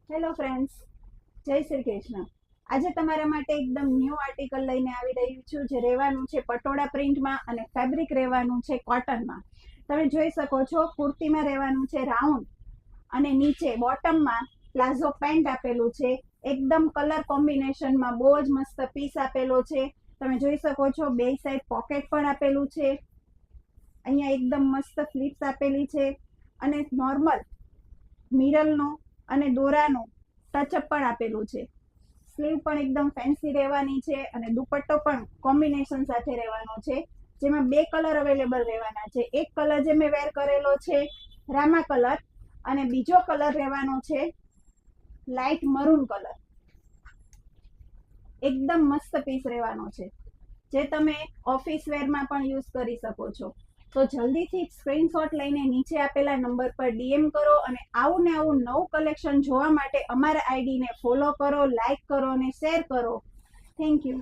Hello friends, જય શ્રી કૃષ્ણ. આજે તમારા માટે એકદમ ન્યૂ આર્ટિકલ લઈને આવી રહ્યું છું, જે રહેવાનું છે પટોળા પ્રિન્ટમાં અને ફેબ્રિક રહેવાનું છે કોટનમાં. તમે જોઈ શકો છો, કુર્તીમાં રહેવાનું છે રાઉન્ડ અને નીચે બોટમમાં પ્લાઝો પેન્ટ આપેલું છે. એકદમ કલર કોમ્બિનેશનમાં બહુ જ મસ્ત પીસ આપેલો છે. તમે જોઈ શકો છો, બે સાઈડ પોકેટ પણ આપેલું છે. અહીંયા એકદમ મસ્ત ફ્લિપ્સ આપેલી છે અને નોર્મલ મિરરનો અને દોરાનું ટચઅપ પણ આપેલું છે. સ્લીવ પણ એકદમ ફેન્સી રહેવાની છે અને દુપટ્ટો પણ કોમ્બિનેશન સાથે રહેવાનો છે, જેમાં બે કલર અવેલેબલ રહેવાના છે. એક કલર જે મેં વેર કરેલો છે રામા કલર અને બીજો કલર રહેવાનો છે લાઇટ મરૂન કલર. એકદમ મસ્ત પીસ રહેવાનો છે, જે તમે ઓફિસ વેરમાં પણ યુઝ કરી શકો છો. તો જલ્દીથી સ્ક્રીનશોટ લઈને નીચે આપેલા નંબર પર ડીએમ કરો અને આવું ને આવું નવું કલેક્શન જોવા માટે અમારા આઈડીને ફોલો કરો, લાઈક કરો અને શેર કરો. Thank you.